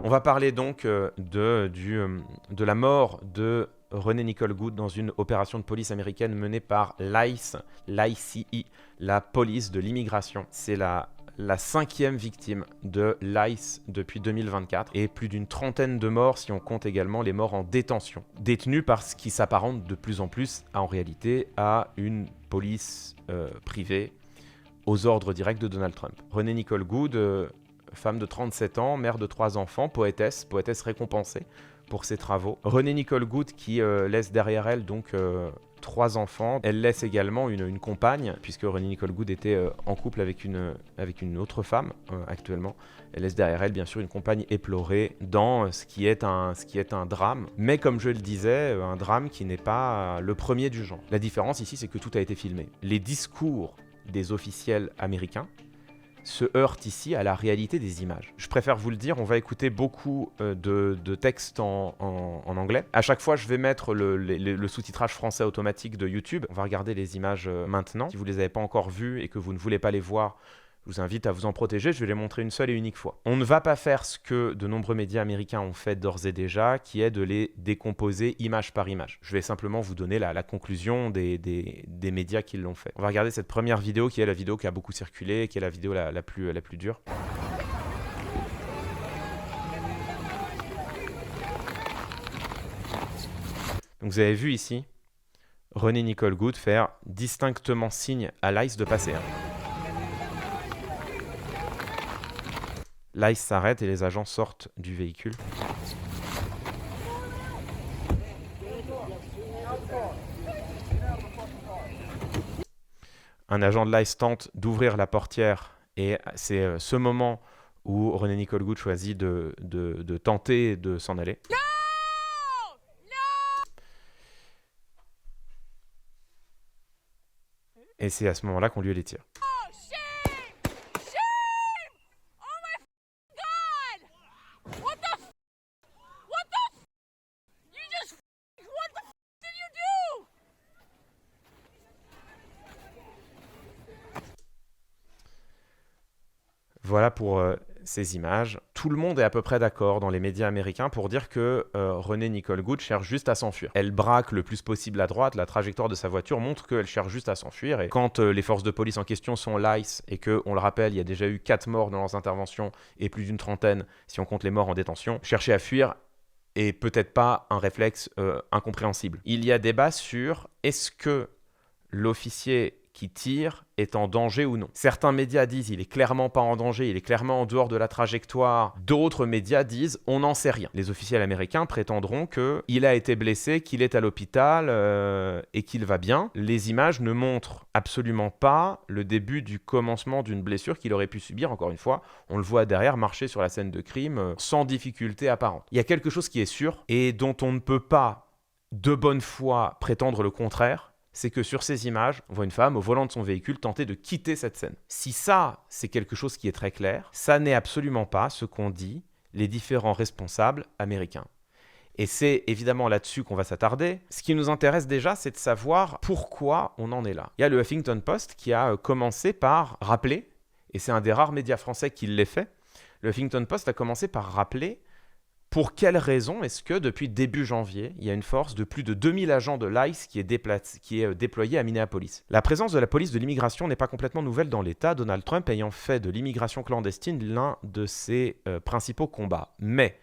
On va parler donc de la mort de René Nicole Goode dans une opération de police américaine menée par l'ICE, la police de l'immigration. C'est la 5e victime de l'ICE depuis 2024 et plus d'une trentaine de morts si on compte également les morts en détention, détenus par ce qui s'apparente de plus en plus en réalité à une police privée aux ordres directs de Donald Trump. René Nicole Goode, femme de 37 ans, mère de 3 enfants, poétesse récompensée pour ses travaux. René Nicole Goode qui laisse derrière elle donc 3 enfants. Elle laisse également une compagne, puisque René Nicole Goode était en couple avec une autre femme actuellement. Elle laisse derrière elle bien sûr une compagne éplorée dans ce qui est un drame. Mais comme je le disais, un drame qui n'est pas le premier du genre. La différence ici, c'est que tout a été filmé. Les discours des officiels américains se heurte ici à la réalité des images. Je préfère vous le dire, on va écouter beaucoup de textes en anglais. À chaque fois, je vais mettre le sous-titrage français automatique de YouTube. On va regarder les images maintenant. Si vous ne les avez pas encore vues et que vous ne voulez pas les voir, je vous invite à vous en protéger, je vais les montrer une seule et unique fois. On ne va pas faire ce que de nombreux médias américains ont fait d'ores et déjà, qui est de les décomposer image par image. Je vais simplement vous donner la conclusion des médias qui l'ont fait. On va regarder cette première vidéo, qui est la vidéo qui a beaucoup circulé, qui est la vidéo la plus dure. Donc vous avez vu ici, René Nicole Goode faire distinctement signe à l'ICE de passer. L'ICE s'arrête et les agents sortent du véhicule. Un agent de l'ICE tente d'ouvrir la portière et c'est ce moment où René Nicole Goode choisit de tenter de s'en aller. No! Et c'est à ce moment-là qu'on lui les tire. Voilà pour ces images. Tout le monde est à peu près d'accord dans les médias américains pour dire que René Nicole Goode cherche juste à s'enfuir. Elle braque le plus possible à droite, la trajectoire de sa voiture montre qu'elle cherche juste à s'enfuir. Et quand les forces de police en question sont l'ICE et que, on le rappelle, il y a déjà eu 4 morts dans leurs interventions et plus d'une trentaine si on compte les morts en détention, chercher à fuir est peut-être pas un réflexe incompréhensible. Il y a débat sur est-ce que l'officier qui tire est en danger ou non. Certains médias disent il est clairement pas en danger, il est clairement en dehors de la trajectoire. D'autres médias disent on n'en sait rien. Les officiels américains prétendront qu'il a été blessé, qu'il est à l'hôpital et qu'il va bien. Les images ne montrent absolument pas le début du commencement d'une blessure qu'il aurait pu subir. Encore une fois, on le voit derrière marcher sur la scène de crime sans difficulté apparente. Il y a quelque chose qui est sûr et dont on ne peut pas de bonne foi prétendre le contraire. C'est que sur ces images, on voit une femme au volant de son véhicule tenter de quitter cette scène. Si ça, c'est quelque chose qui est très clair, ça n'est absolument pas ce qu'ont dit les différents responsables américains. Et c'est évidemment là-dessus qu'on va s'attarder. Ce qui nous intéresse déjà, c'est de savoir pourquoi on en est là. Il y a le Huffington Post qui a commencé par rappeler, et c'est un des rares médias français qui l'ait fait, le Huffington Post a commencé par rappeler pour quelle raison est-ce que depuis début janvier, il y a une force de plus de 2000 agents de l'ICE qui est déployée à Minneapolis. La présence de la police de l'immigration n'est pas complètement nouvelle dans l'État, Donald Trump ayant fait de l'immigration clandestine l'un de ses principaux combats. Mais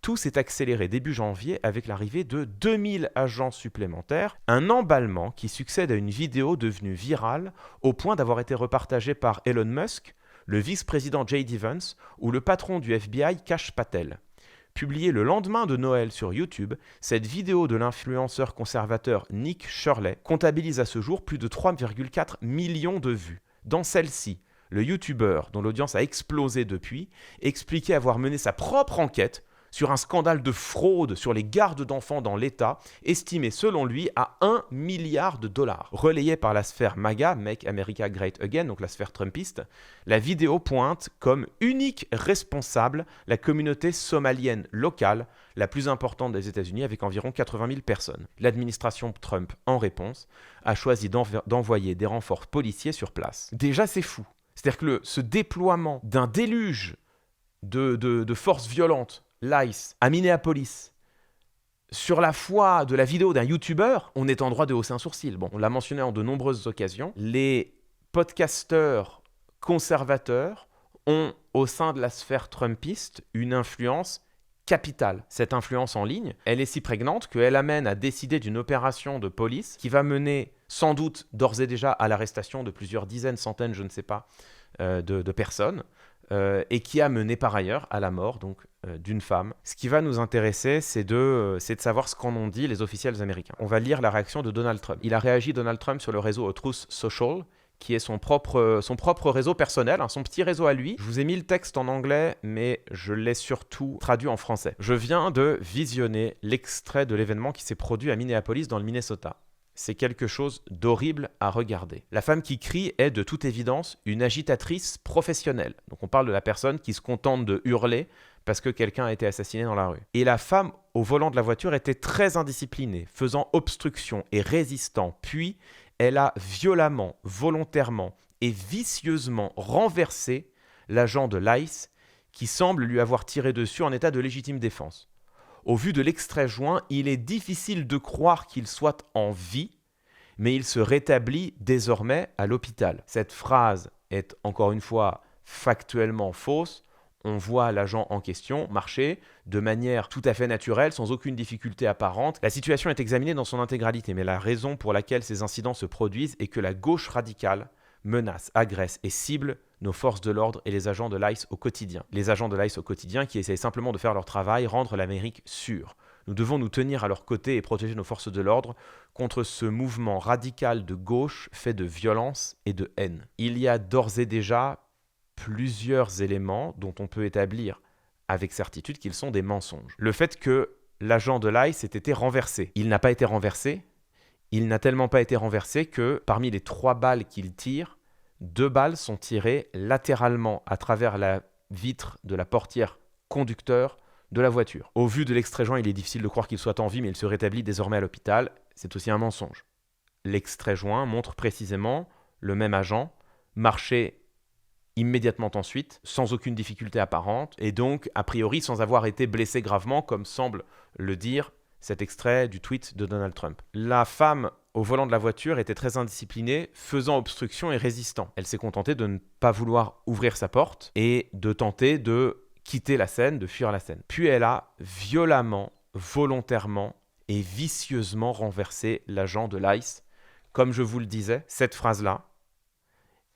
tout s'est accéléré début janvier avec l'arrivée de 2000 agents supplémentaires, un emballement qui succède à une vidéo devenue virale au point d'avoir été repartagée par Elon Musk, le vice-président J.D. Vance ou le patron du FBI Kash Patel. Publiée le lendemain de Noël sur YouTube, cette vidéo de l'influenceur conservateur Nick Shirley comptabilise à ce jour plus de 3,4 millions de vues. Dans celle-ci, le YouTuber, dont l'audience a explosé depuis, expliquait avoir mené sa propre enquête sur un scandale de fraude sur les gardes d'enfants dans l'État, estimé selon lui à 1 milliard de dollars. Relayé par la sphère MAGA, Make America Great Again, donc la sphère trumpiste, la vidéo pointe comme unique responsable la communauté somalienne locale, la plus importante des États-Unis avec environ 80 000 personnes. L'administration Trump, en réponse, a choisi d'envoyer des renforts policiers sur place. Déjà, c'est fou. C'est-à-dire que ce déploiement d'un déluge de forces violentes, l'ICE, à Minneapolis, sur la foi de la vidéo d'un YouTuber, on est en droit de hausser un sourcil. Bon, on l'a mentionné en de nombreuses occasions. Les podcasteurs conservateurs ont, au sein de la sphère trumpiste, une influence capitale. Cette influence en ligne, elle est si prégnante qu'elle amène à décider d'une opération de police qui va mener sans doute d'ores et déjà à l'arrestation de plusieurs dizaines, centaines, je ne sais pas, de personnes, et qui a mené par ailleurs à la mort donc, d'une femme. Ce qui va nous intéresser, c'est de savoir ce qu'en ont dit les officiels américains. On va lire la réaction de Donald Trump. Il a réagi, Donald Trump, sur le réseau Truth Social, qui est son propre réseau personnel, son petit réseau à lui. Je vous ai mis le texte en anglais, mais je l'ai surtout traduit en français. Je viens de visionner l'extrait de l'événement qui s'est produit à Minneapolis, dans le Minnesota. C'est quelque chose d'horrible à regarder. La femme qui crie est de toute évidence une agitatrice professionnelle. Donc on parle de la personne qui se contente de hurler parce que quelqu'un a été assassiné dans la rue. Et la femme au volant de la voiture était très indisciplinée, faisant obstruction et résistant, puis elle a violemment, volontairement et vicieusement renversé l'agent de l'ICE qui semble lui avoir tiré dessus en état de légitime défense. Au vu de l'extrait joint, il est difficile de croire qu'il soit en vie, mais il se rétablit désormais à l'hôpital. Cette phrase est encore une fois factuellement fausse. On voit l'agent en question marcher de manière tout à fait naturelle, sans aucune difficulté apparente. La situation est examinée dans son intégralité, mais la raison pour laquelle ces incidents se produisent est que la gauche radicale menace, agresse et cible nos forces de l'ordre et les agents de l'ICE au quotidien. Les agents de l'ICE au quotidien qui essayent simplement de faire leur travail, rendre l'Amérique sûre. Nous devons nous tenir à leur côté et protéger nos forces de l'ordre contre ce mouvement radical de gauche fait de violence et de haine. Il y a d'ores et déjà plusieurs éléments dont on peut établir avec certitude qu'ils sont des mensonges. Le fait que l'agent de l'ICE ait été renversé. Il n'a pas été renversé. Il n'a tellement pas été renversé que parmi les 3 balles qu'il tire, 2 balles sont tirées latéralement à travers la vitre de la portière conducteur de la voiture. Au vu de l'extrait joint, il est difficile de croire qu'il soit en vie, mais il se rétablit désormais à l'hôpital. C'est aussi un mensonge. L'extrait joint montre précisément le même agent marcher immédiatement ensuite, sans aucune difficulté apparente, et donc, a priori, sans avoir été blessé gravement, comme semble le dire cet extrait du tweet de Donald Trump. La femme au volant de la voiture était très indisciplinée, faisant obstruction et résistant. Elle s'est contentée de ne pas vouloir ouvrir sa porte et de tenter de quitter la scène, de fuir la scène. Puis elle a violemment, volontairement et vicieusement renversé l'agent de l'ICE. Comme je vous le disais, cette phrase-là,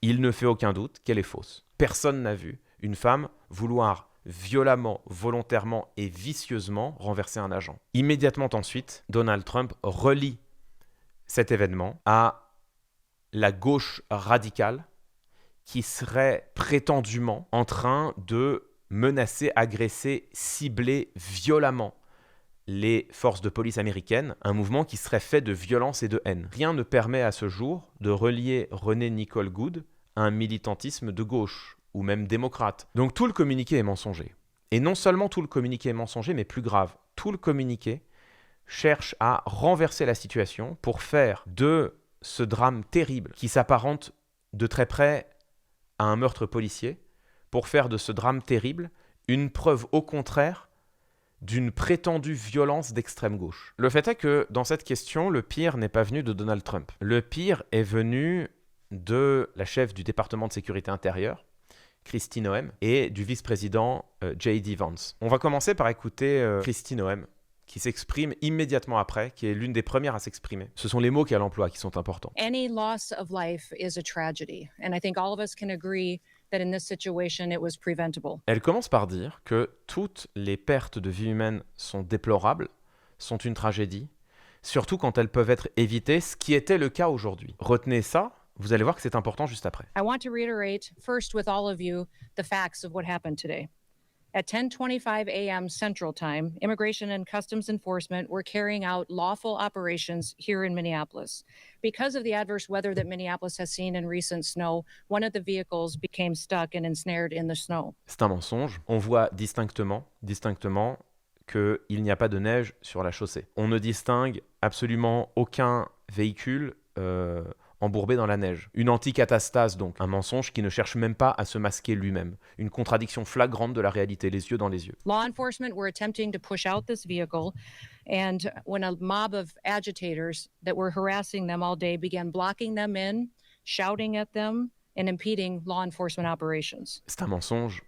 il ne fait aucun doute qu'elle est fausse. Personne n'a vu une femme vouloir violemment, volontairement et vicieusement renverser un agent. Immédiatement ensuite, Donald Trump relie cet événement à la gauche radicale qui serait prétendument en train de menacer, agresser, cibler violemment les forces de police américaines, un mouvement qui serait fait de violence et de haine. Rien ne permet à ce jour de relier René Nicole Goode à un militantisme de gauche ou même démocrate. Donc tout le communiqué est mensonger. Et non seulement tout le communiqué est mensonger, mais plus grave, tout le communiqué cherche à renverser la situation pour faire de ce drame terrible qui s'apparente de très près à un meurtre policier, pour faire de ce drame terrible une preuve au contraire d'une prétendue violence d'extrême gauche. Le fait est que dans cette question, le pire n'est pas venu de Donald Trump. Le pire est venu de la chef du département de sécurité intérieure, Kristi Noem, et du vice-président J.D. Vance. On va commencer par écouter Kristi Noem, qui s'exprime immédiatement après, qui est l'une des premières à s'exprimer. Ce sont les mots qu'elle emploie qui sont importants. Any loss of life is a tragedy, and I think all of us can agree that in this situation it was preventable. Elle commence par dire que toutes les pertes de vie humaine sont déplorables, sont une tragédie, surtout quand elles peuvent être évitées, ce qui était le cas aujourd'hui. Retenez ça, vous allez voir que c'est important juste après. I want to reiterate first with all of you the facts of what happened today. At 10:25 a.m. Central Time, Immigration and Customs Enforcement were carrying out lawful operations here in Minneapolis. Because of the adverse weather that Minneapolis has seen in recent snow, one of the vehicles became stuck and ensnared in the snow. C'est un mensonge. On voit distinctement qu'il n'y a pas de neige sur la chaussée. On ne distingue absolument aucun véhicule embourbé dans la neige. Une anticatastase donc, un mensonge qui ne cherche même pas à se masquer lui-même. Une contradiction flagrante de la réalité, les yeux dans les yeux. Law enforcement were attempting to push out this vehicle, and when a mob of agitators that were harassing them all day began blocking them in, shouting at them, and impeding law enforcement operations. C'est un mensonge.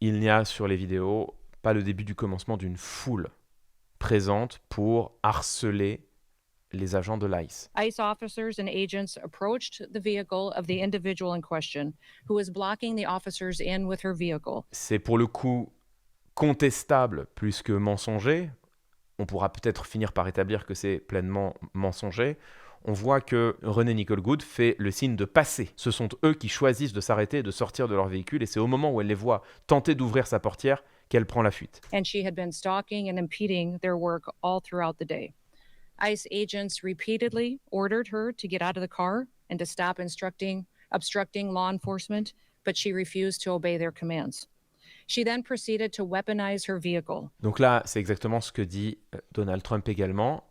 Il n'y a sur les vidéos pas le début du commencement d'une foule présente pour harceler les agents de l'ICE. ICE officers and agents approached the vehicle of the individual in question, who was blocking the officers in with her vehicle. C'est pour le coup contestable plus que mensonger. On pourra peut-être finir par établir que c'est pleinement mensonger. On voit que Renee Nicole Goode fait le signe de passer. Ce sont eux qui choisissent de s'arrêter et de sortir de leur véhicule, et c'est au moment où elle les voit tenter d'ouvrir sa portière qu'elle prend la fuite. And she had been stalking and impeding their work all throughout the day. ICE agents repeatedly ordered her to get out of the car and to stop obstructing law enforcement, but she refused to obey their commands. She then proceeded to weaponize her vehicle. Donc là, c'est exactement ce que dit Donald Trump également.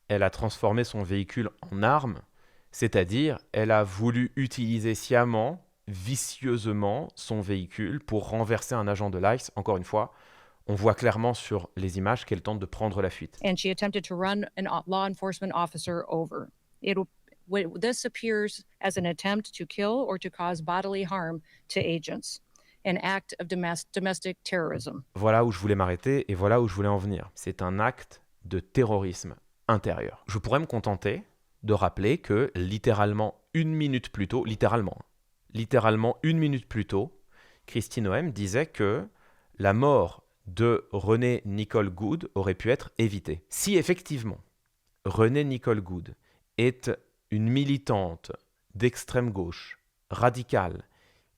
Elle a transformé son véhicule en arme, c'est-à-dire elle a voulu utiliser sciemment, vicieusement son véhicule pour renverser un agent de l'ICE. Encore une fois, on voit clairement sur les images qu'elle tente de prendre la fuite. And she attempted to run a law enforcement officer over. This appears as an attempt to kill or to cause bodily harm to agents, an act of domestic terrorism. Voilà où je voulais m'arrêter et voilà où je voulais en venir. C'est un acte de terrorisme intérieur. Je pourrais me contenter de rappeler que littéralement une minute plus tôt, Kristi Noem disait que la mort de Renee Nicole Goode aurait pu être évitée. Si effectivement Renee Nicole Goode est une militante d'extrême gauche, radicale,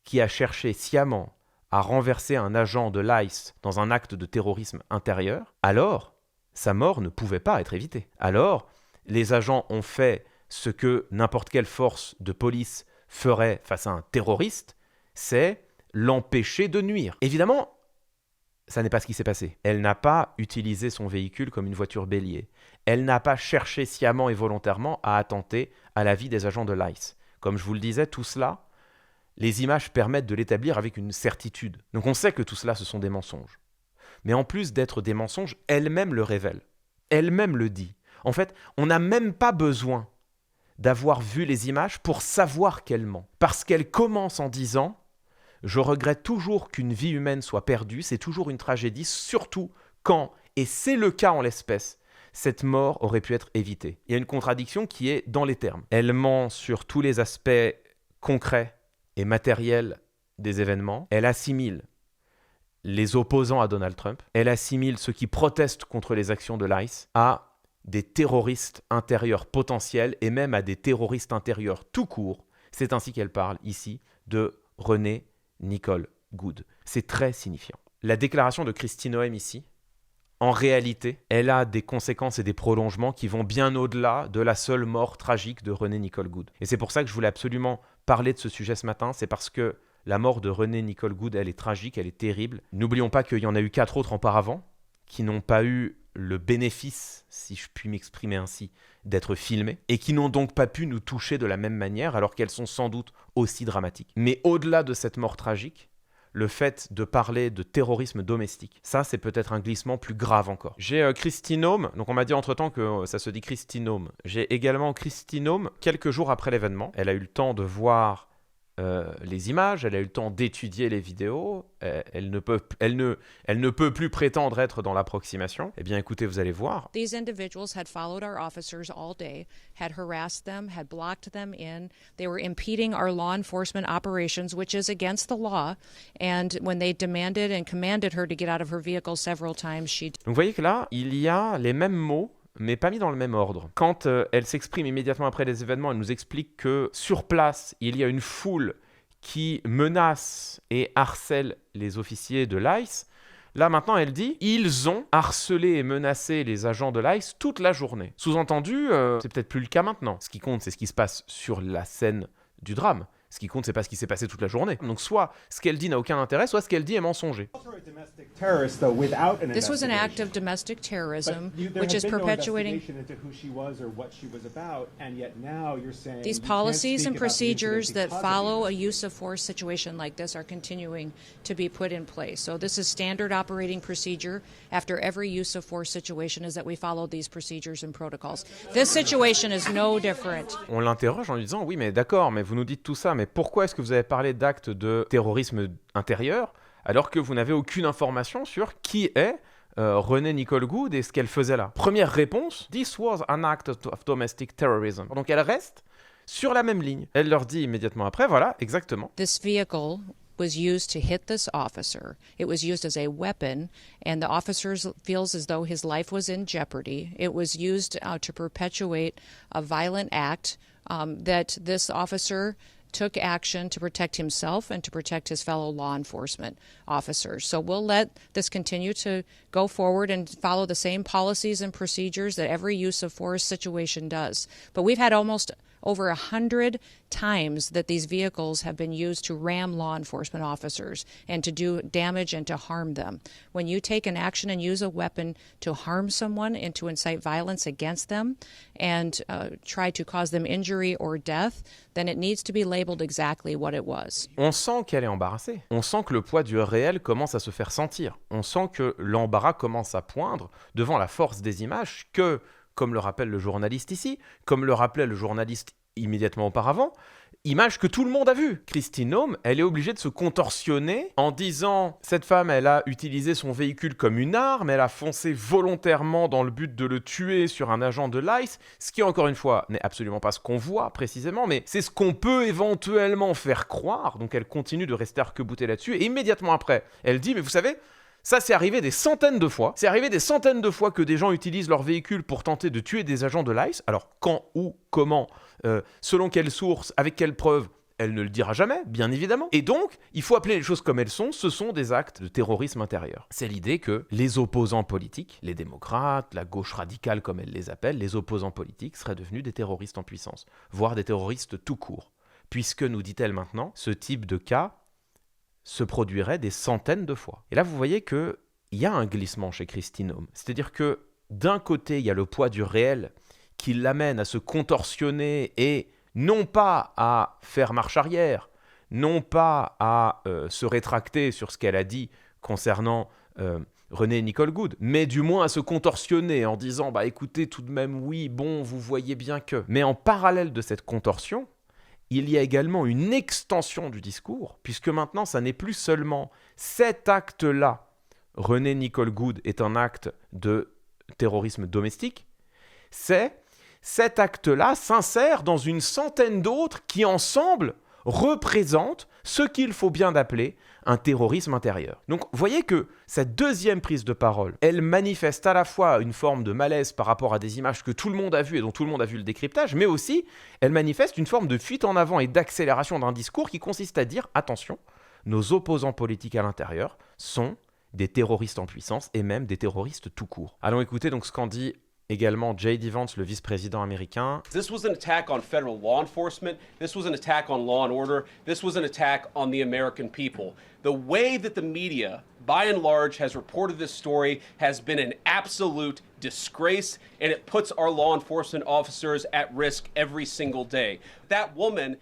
qui a cherché sciemment à renverser un agent de l'ICE dans un acte de terrorisme intérieur, alors sa mort ne pouvait pas être évitée. Alors, les agents ont fait ce que n'importe quelle force de police ferait face à un terroriste, c'est l'empêcher de nuire. Évidemment, ça n'est pas ce qui s'est passé. Elle n'a pas utilisé son véhicule comme une voiture bélier. Elle n'a pas cherché sciemment et volontairement à attenter à la vie des agents de l'ICE. Comme je vous le disais, tout cela, les images permettent de l'établir avec une certitude. Donc on sait que tout cela, ce sont des mensonges. Mais en plus d'être des mensonges, elle-même le révèle. Elle-même le dit. En fait, on n'a même pas besoin d'avoir vu les images pour savoir qu'elle ment. Parce qu'elle commence en disant « Je regrette toujours qu'une vie humaine soit perdue, c'est toujours une tragédie, surtout quand, et c'est le cas en l'espèce, cette mort aurait pu être évitée. » Il y a une contradiction qui est dans les termes. Elle ment sur tous les aspects concrets et matériels des événements. Elle assimile les opposants à Donald Trump. Elle assimile ceux qui protestent contre les actions de l'ICE à des terroristes intérieurs potentiels et même à des terroristes intérieurs tout court. C'est ainsi qu'elle parle ici de Renee Nicole Goode. C'est très signifiant. La déclaration de Kristi Noem ici, en réalité, elle a des conséquences et des prolongements qui vont bien au-delà de la seule mort tragique de Renee Nicole Goode. Et c'est pour ça que je voulais absolument parler de ce sujet ce matin, c'est parce que la mort de Renee Nicole Goode, elle est tragique, elle est terrible. N'oublions pas qu'il y en a eu 4 autres auparavant qui n'ont pas eu le bénéfice, si je puis m'exprimer ainsi, d'être filmées et qui n'ont donc pas pu nous toucher de la même manière alors qu'elles sont sans doute aussi dramatiques. Mais au-delà de cette mort tragique, le fait de parler de terrorisme domestique, ça c'est peut-être un glissement plus grave encore. J'ai Kristi Noem, donc on m'a dit entre-temps que ça se dit Kristi Noem. J'ai également Kristi Noem quelques jours après l'événement. Elle a eu le temps de voir les images, elle a eu le temps d'étudier les vidéos, elle ne peut plus prétendre être dans l'approximation. Eh bien écoutez, vous allez voir. These individuals had followed our officers all day, had harassed them, had blocked them in. They were impeding our law enforcement operations, which is against the law. And when they demanded and commanded her to get out of her vehicle several times, she... Donc vous voyez que là, il y a les mêmes mots, mais pas mis dans le même ordre. Quand elle s'exprime immédiatement après les événements, elle nous explique que sur place, il y a une foule qui menace et harcèle les officiers de l'ICE. Là, maintenant, elle dit « Ils ont harcelé et menacé les agents de l'ICE toute la journée. » Sous-entendu, c'est peut-être plus le cas maintenant. Ce qui compte, c'est ce qui se passe sur la scène du drame. Ce qui compte, c'est pas ce qui s'est passé toute la journée. Donc soit ce qu'elle dit n'a aucun intérêt, soit ce qu'elle dit est mensonger. This was an act of domestic terrorism, which is perpetuating these policies and procedures that follow a use of force situation like this are continuing to be put in place. So this is standard operating procedure after every use of force situation is that we follow these procedures and protocols. This situation is no different. On l'interroge en lui disant « Oui, mais d'accord, mais vous nous dites tout ça, mais pourquoi est-ce que vous avez parlé d'actes de terrorisme intérieur alors que vous n'avez aucune information sur qui est Renée Nicole Goode et ce qu'elle faisait là ?» Première réponse, « This was an act of domestic terrorism ». Donc elle reste sur la même ligne. Elle leur dit immédiatement après, voilà, exactement. This vehicle was used to hit this officer. It was used as a weapon, and the officer feels as though his life was in jeopardy. It was used to perpetuate a violent act that this officer took action to protect himself and to protect his fellow law enforcement officers. So we'll let this continue to go forward and follow the same policies and procedures that every use of force situation does. But we've had almost over 100 times that these vehicles have been used to ram law enforcement officers and to do damage and to harm them. When you take an action and use a weapon to harm someone and to incite violence against them and try to cause them injury or death, then it needs to be labeled exactly what it was. On sent qu'elle est embarrassée. On sent que le poids du réel commence à se faire sentir. On sent que l'embarras commence à poindre devant la force des images que, comme le rappelle le journaliste ici, comme le rappelait le journaliste immédiatement auparavant, image que tout le monde a vue. Kristi Noem, elle est obligée de se contorsionner en disant « Cette femme, elle a utilisé son véhicule comme une arme, elle a foncé volontairement dans le but de le tuer sur un agent de l'ICE », ce qui, encore une fois, n'est absolument pas ce qu'on voit précisément, mais c'est ce qu'on peut éventuellement faire croire. Donc elle continue de rester arc-boutée là-dessus, et immédiatement après, elle dit « Mais vous savez, ça, c'est arrivé des centaines de fois. C'est arrivé des centaines de fois que des gens utilisent leur véhicule pour tenter de tuer des agents de l'ICE. Alors, quand, où, comment, selon quelle source, avec quelle preuve, elle ne le dira jamais, bien évidemment. Et donc, il faut appeler les choses comme elles sont. Ce sont des actes de terrorisme intérieur. C'est l'idée que les opposants politiques, les démocrates, la gauche radicale comme elle les appelle, les opposants politiques seraient devenus des terroristes en puissance, voire des terroristes tout court. Puisque, nous dit-elle maintenant, ce type de cas se produirait des centaines de fois. Et là, vous voyez qu'il y a un glissement chez Kristi Noem. C'est-à-dire que d'un côté, il y a le poids du réel qui l'amène à se contorsionner et non pas à faire marche arrière, non pas à se rétracter sur ce qu'elle a dit concernant Renée Nicole Goode, mais du moins à se contorsionner en disant « Bah écoutez, tout de même, oui, bon, vous voyez bien que… » Mais en parallèle de cette contorsion, il y a également une extension du discours, puisque maintenant, ça n'est plus seulement cet acte-là, Renée Nicole Goode est un acte de terrorisme domestique, c'est cet acte-là s'insère dans une centaine d'autres qui, ensemble, représentent ce qu'il faut bien appeler un terrorisme intérieur. Donc, vous voyez que cette deuxième prise de parole, elle manifeste à la fois une forme de malaise par rapport à des images que tout le monde a vues et dont tout le monde a vu le décryptage, mais aussi, elle manifeste une forme de fuite en avant et d'accélération d'un discours qui consiste à dire, attention, nos opposants politiques à l'intérieur sont des terroristes en puissance et même des terroristes tout court. Allons écouter donc ce qu'en dit également J.D. Vance, le vice-président américain. This was an attack on federal law enforcement. This was an attack on law and order. This was an attack on the American people. The way that the media, by and large, has reported this story has been an absolute disgrace, and it puts our law enforcement officers at risk every single day. That woman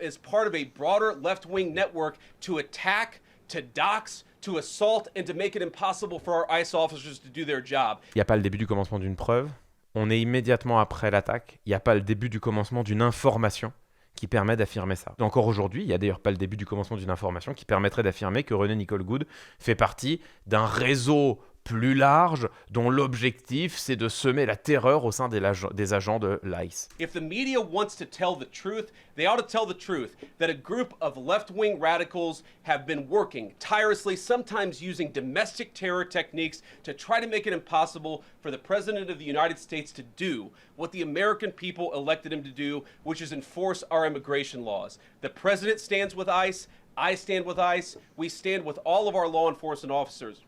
is part of a broader left-wing network to attack, to dox, to assault and to make it impossible for our ICE officers to do their job. Il n'y a pas le début du commencement d'une preuve. On est immédiatement après l'attaque. Il n'y a pas le début du commencement d'une information qui permet d'affirmer ça. Encore aujourd'hui, il n'y a d'ailleurs pas le début du commencement d'une information qui permettrait d'affirmer que Renée Nicole Goode fait partie d'un réseau plus large dont l'objectif c'est de semer la terreur au sein des agents de l'ICE. If the media wants to tell the truth, they ought to tell the truth that a group of left-wing radicals have been working tirelessly, sometimes using domestic terror techniques to try to make it impossible for the President of the United States to do what the American people elected him to do, which is enforce our immigration laws. The President stands with ICE, I stand with ICE, we stand with all of our law enforcement officers.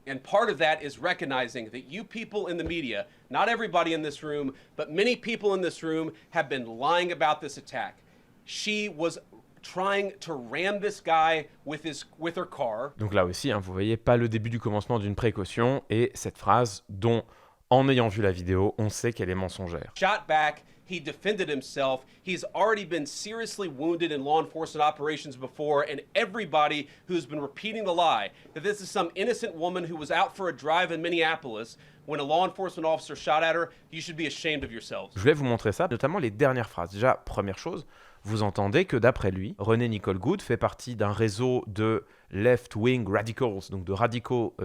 And part of that is recognizing that you people in the media, not everybody in this room, but many people in this room have been lying about this attack. She was trying to ram this guy with her car. Donc là aussi, vous voyez, pas le début du commencement d'une précaution, et cette phrase dont, en ayant vu la vidéo, on sait qu'elle est mensongère. Shot back, he defended himself. He's already been seriously wounded in law enforcement operations before, and everybody who's been repeating the lie that this is some innocent woman who was out for a drive in Minneapolis when a law enforcement officer shot at her, you should be ashamed of yourselves. Je voulais vous montrer ça, notamment les dernières phrases. Déjà, première chose, vous entendez que d'après lui, René Nicole Goode fait partie d'un réseau de left-wing radicals, donc de radicaux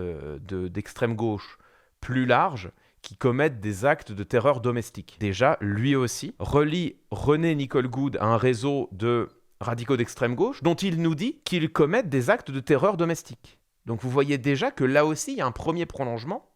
d'extrême gauche plus large, qui commettent des actes de terreur domestique. Déjà, lui aussi relie René Nicole Goode à un réseau de radicaux d'extrême gauche dont il nous dit qu'ils commettent des actes de terreur domestique. Donc vous voyez déjà que là aussi, il y a un premier prolongement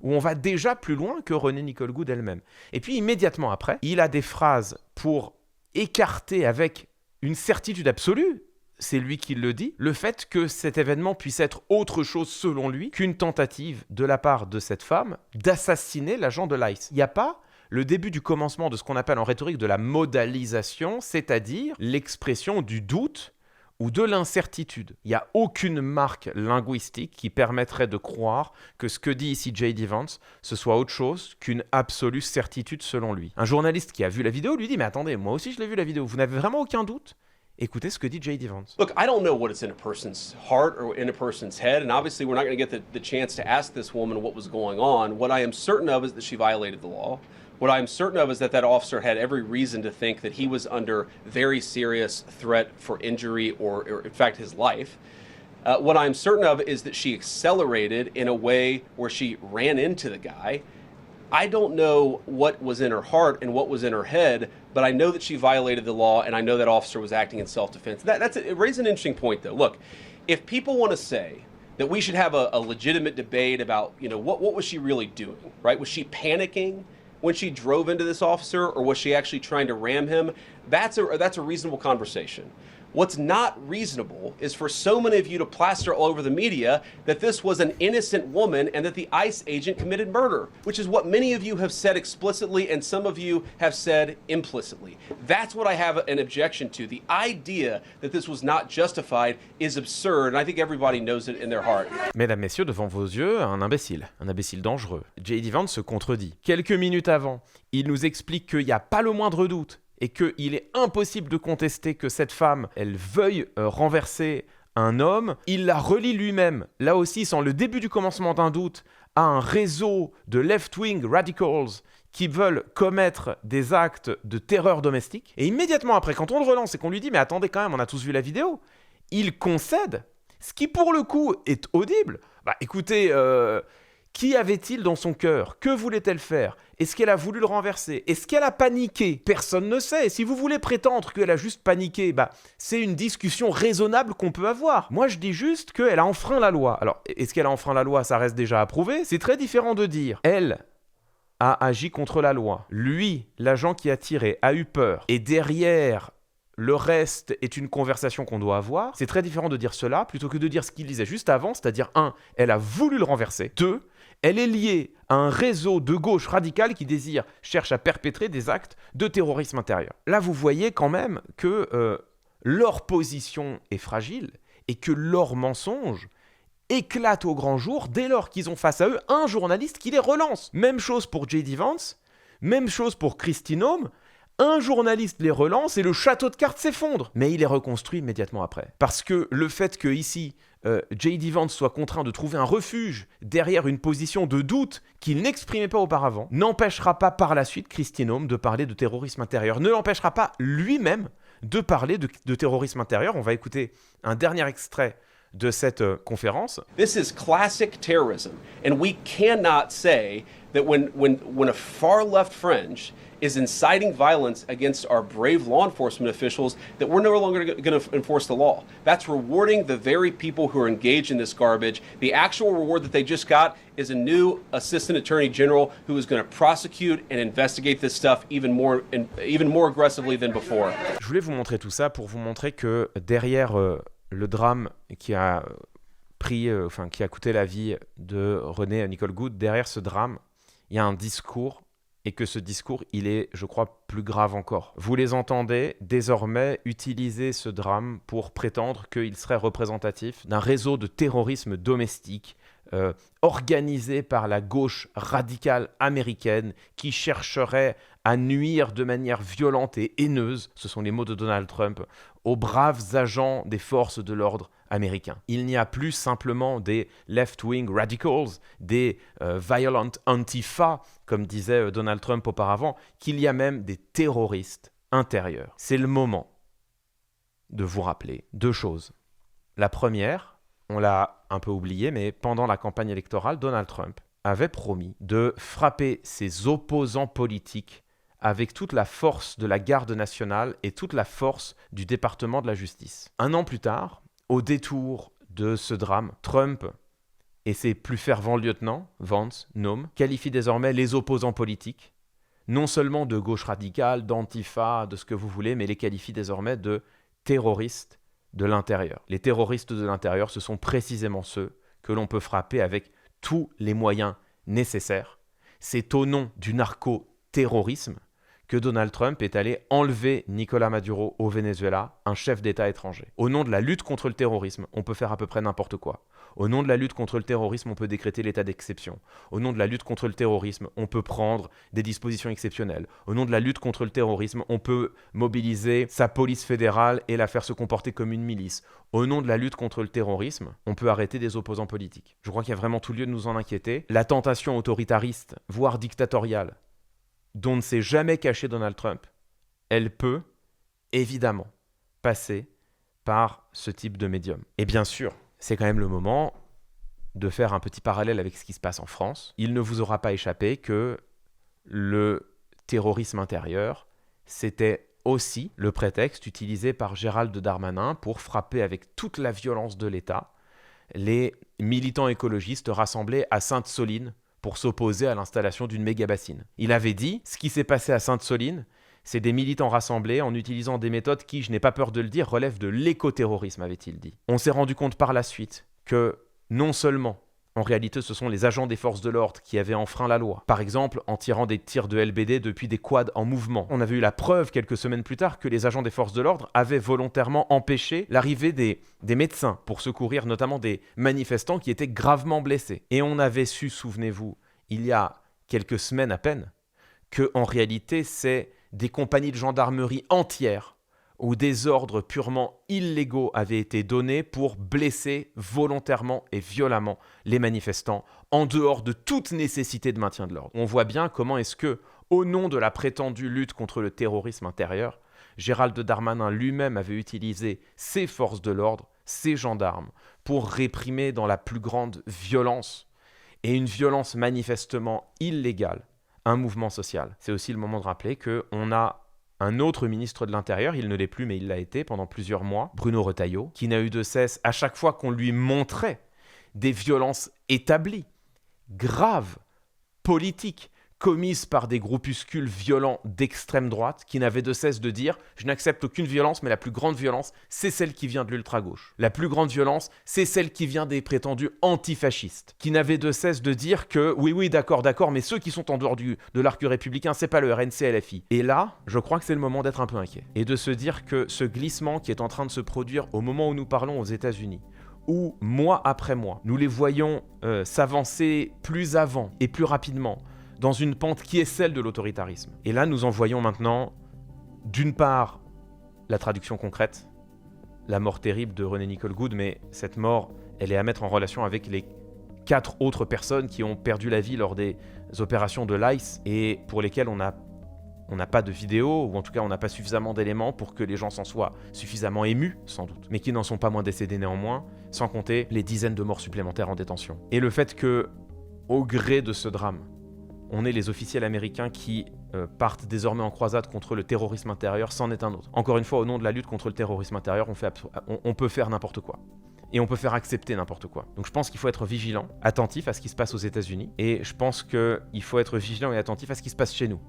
où on va déjà plus loin que René Nicole Goode elle-même. Et puis immédiatement après, il a des phrases pour écarter avec une certitude absolue, c'est lui qui le dit, le fait que cet événement puisse être autre chose selon lui qu'une tentative de la part de cette femme d'assassiner l'agent de l'ICE. Il n'y a pas le début du commencement de ce qu'on appelle en rhétorique de la modalisation, c'est-à-dire l'expression du doute ou de l'incertitude. Il n'y a aucune marque linguistique qui permettrait de croire que ce que dit ici J.D. Vance, ce soit autre chose qu'une absolue certitude selon lui. Un journaliste qui a vu la vidéo lui dit « Mais attendez, moi aussi je l'ai vu la vidéo, vous n'avez vraiment aucun doute ?» Écoutez ce que dit J.D. Vance. Look, I don't know what is in a person's heart or in a person's head, and obviously we're not going to get the chance to ask this woman what was going on. What I am certain of is that she violated the law. What I'm certain of is that that officer had every reason to think that he was under very serious threat for injury or in fact, his life. What I'm certain of is that she accelerated in a way where she ran into the guy. I don't know what was in her heart and what was in her head, but I know that she violated the law, and I know that officer was acting in self-defense. It raises an interesting point, though. Look, if people want to say that we should have a legitimate debate about, what was she really doing, right? Was she panicking when she drove into this officer, or was she actually trying to ram him? That's a reasonable conversation. What's not reasonable is for so many of you to plaster all over the media that this was an innocent woman and that the ICE agent committed murder, which is what many of you have said explicitly and some of you have said implicitly. That's what I have an objection to. The idea that this was not justified is absurd, and I think everybody knows it in their heart. Mesdames, messieurs, devant vos yeux, un imbécile dangereux. J.D. Vance se contredit. Quelques minutes avant, il nous explique qu'il n'y a pas le moindre doute et qu'il est impossible de contester que cette femme, elle veuille renverser un homme. Il la relie lui-même, là aussi sans le début du commencement d'un doute, à un réseau de left-wing radicals qui veulent commettre des actes de terreur domestique. Et immédiatement après, quand on le relance et qu'on lui dit « Mais attendez quand même, on a tous vu la vidéo », il concède, ce qui pour le coup est audible. Écoutez, qui avait-il dans son cœur? Que voulait-elle faire? Est-ce qu'elle a voulu le renverser? Est-ce qu'elle a paniqué? Personne ne sait. Si vous voulez prétendre qu'elle a juste paniqué, c'est une discussion raisonnable qu'on peut avoir. Moi, je dis juste qu'elle a enfreint la loi. Alors, est-ce qu'elle a enfreint la loi? Ça reste déjà à prouver. C'est très différent de dire elle a agi contre la loi. Lui, l'agent qui a tiré, a eu peur. Et derrière, le reste est une conversation qu'on doit avoir. C'est très différent de dire cela plutôt que de dire ce qu'il disait juste avant, c'est-à-dire 1, elle a voulu le renverser. 2, elle est liée à un réseau de gauche radicale qui cherche à perpétrer des actes de terrorisme intérieur. Là, vous voyez quand même que leur position est fragile et que leur mensonge éclate au grand jour dès lors qu'ils ont face à eux un journaliste qui les relance. Même chose pour J.D. Vance, même chose pour Kristi Noem. Un journaliste les relance et le château de cartes s'effondre. Mais il est reconstruit immédiatement après. Parce que le fait que ici, J.D. Vance soit contraint de trouver un refuge derrière une position de doute qu'il n'exprimait pas auparavant, n'empêchera pas par la suite Kristi Noem de parler de terrorisme intérieur, ne l'empêchera pas lui-même de parler de terrorisme intérieur. On va écouter un dernier extrait de cette conférence. This is classic terrorism, and we cannot say that when a far left fringe is inciting violence against our brave law enforcement officials, that we're no longer going to enforce the law. That's rewarding the very people who are engaged in this garbage. The actual reward that they just got is a new assistant attorney general who is going to prosecute and investigate this stuff even more aggressively than before. Je voulais vous montrer tout ça pour vous montrer que derrière le drame qui a coûté la vie de René Nicole Goode, derrière ce drame, il y a un discours et que ce discours, il est, je crois, plus grave encore. Vous les entendez désormais utiliser ce drame pour prétendre qu'il serait représentatif d'un réseau de terrorisme domestique organisé par la gauche radicale américaine qui chercherait à nuire de manière violente et haineuse, ce sont les mots de Donald Trump, aux braves agents des forces de l'ordre américains. Il n'y a plus simplement des left-wing radicals, des violent antifa, comme disait Donald Trump auparavant, qu'il y a même des terroristes intérieurs. C'est le moment de vous rappeler 2 choses. La première, on l'a un peu oublié, mais pendant la campagne électorale, Donald Trump avait promis de frapper ses opposants politiques avec toute la force de la garde nationale et toute la force du département de la justice. 1 an plus tard, au détour de ce drame, Trump et ses plus fervents lieutenants, Vance, Noem, qualifient désormais les opposants politiques, non seulement de gauche radicale, d'antifa, de ce que vous voulez, mais les qualifient désormais de terroristes de l'intérieur. Les terroristes de l'intérieur, ce sont précisément ceux que l'on peut frapper avec tous les moyens nécessaires. C'est au nom du narco-terrorisme que Donald Trump est allé enlever Nicolás Maduro au Venezuela, un chef d'État étranger. Au nom de la lutte contre le terrorisme, on peut faire à peu près n'importe quoi. Au nom de la lutte contre le terrorisme, on peut décréter l'état d'exception. Au nom de la lutte contre le terrorisme, on peut prendre des dispositions exceptionnelles. Au nom de la lutte contre le terrorisme, on peut mobiliser sa police fédérale et la faire se comporter comme une milice. Au nom de la lutte contre le terrorisme, on peut arrêter des opposants politiques. Je crois qu'il y a vraiment tout lieu de nous en inquiéter. La tentation autoritariste, voire dictatoriale, dont ne s'est jamais caché Donald Trump, elle peut, évidemment, passer par ce type de médium. Et bien sûr, c'est quand même le moment de faire un petit parallèle avec ce qui se passe en France. Il ne vous aura pas échappé que le terrorisme intérieur, c'était aussi le prétexte utilisé par Gérald Darmanin pour frapper avec toute la violence de l'État les militants écologistes rassemblés à Sainte-Soline pour s'opposer à l'installation d'une méga-bassine. Il avait dit, ce qui s'est passé à Sainte-Soline, c'est des militants rassemblés en utilisant des méthodes qui, je n'ai pas peur de le dire, relèvent de l'écoterrorisme, avait-il dit. On s'est rendu compte par la suite que non seulement, en réalité, ce sont les agents des forces de l'ordre qui avaient enfreint la loi. Par exemple, en tirant des tirs de LBD depuis des quads en mouvement. On avait eu la preuve quelques semaines plus tard que les agents des forces de l'ordre avaient volontairement empêché l'arrivée des médecins pour secourir notamment des manifestants qui étaient gravement blessés. Et on avait su, souvenez-vous, il y a quelques semaines à peine, que en réalité, c'est des compagnies de gendarmerie entières où des ordres purement illégaux avaient été donnés pour blesser volontairement et violemment les manifestants, en dehors de toute nécessité de maintien de l'ordre. On voit bien comment est-ce que, au nom de la prétendue lutte contre le terrorisme intérieur, Gérald Darmanin lui-même avait utilisé ses forces de l'ordre, ses gendarmes, pour réprimer dans la plus grande violence, et une violence manifestement illégale, un mouvement social. C'est aussi le moment de rappeler qu'on a un autre ministre de l'Intérieur, il ne l'est plus mais il l'a été pendant plusieurs mois, Bruno Retailleau, qui n'a eu de cesse, à chaque fois qu'on lui montrait des violences établies, graves, politiques, commises par des groupuscules violents d'extrême droite, qui n'avaient de cesse de dire « Je n'accepte aucune violence, mais la plus grande violence, c'est celle qui vient de l'ultra-gauche. La plus grande violence, c'est celle qui vient des prétendus antifascistes. » Qui n'avaient de cesse de dire que « Oui, d'accord, mais ceux qui sont en dehors de l'arc républicain, c'est pas le RNC-LFI. » Et là, je crois que c'est le moment d'être un peu inquiet. Et de se dire que ce glissement qui est en train de se produire au moment où nous parlons aux États-Unis, où, mois après mois, nous les voyons s'avancer plus avant et plus rapidement, dans une pente qui est celle de l'autoritarisme. Et là, nous en voyons maintenant, d'une part, la traduction concrète, la mort terrible de René Nicole Goode, mais cette mort, elle est à mettre en relation avec les 4 autres personnes qui ont perdu la vie lors des opérations de l'ICE et pour lesquelles on n'a pas de vidéo, ou en tout cas on n'a pas suffisamment d'éléments pour que les gens s'en soient suffisamment émus, sans doute, mais qui n'en sont pas moins décédés néanmoins, sans compter les dizaines de morts supplémentaires en détention. Et le fait que, au gré de ce drame, on est les officiels américains qui partent désormais en croisade contre le terrorisme intérieur, c'en est un autre. Encore une fois, au nom de la lutte contre le terrorisme intérieur, on peut faire n'importe quoi. Et on peut faire accepter n'importe quoi. Donc je pense qu'il faut être vigilant, attentif à ce qui se passe aux États-Unis. Et je pense qu'il faut être vigilant et attentif à ce qui se passe chez nous.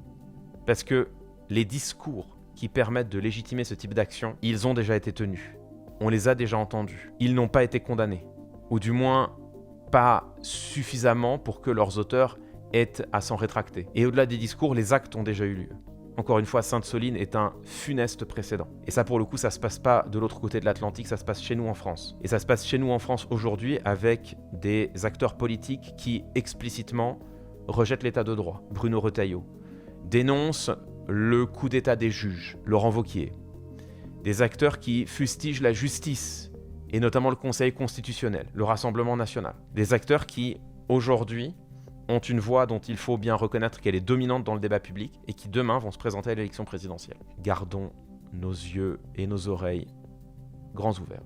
Parce que les discours qui permettent de légitimer ce type d'action, ils ont déjà été tenus. On les a déjà entendus. Ils n'ont pas été condamnés. Ou du moins, pas suffisamment pour que leurs auteurs est à s'en rétracter. Et au-delà des discours, les actes ont déjà eu lieu. Encore une fois, Sainte-Soline est un funeste précédent. Et ça, pour le coup, ça se passe pas de l'autre côté de l'Atlantique, ça se passe chez nous en France. Et ça se passe chez nous en France aujourd'hui avec des acteurs politiques qui, explicitement, rejettent l'état de droit. Bruno Retailleau dénonce le coup d'état des juges, Laurent Wauquiez. Des acteurs qui fustigent la justice, et notamment le Conseil constitutionnel, le Rassemblement national. Des acteurs qui, aujourd'hui, ont une voix dont il faut bien reconnaître qu'elle est dominante dans le débat public et qui demain vont se présenter à l'élection présidentielle. Gardons nos yeux et nos oreilles grands ouverts.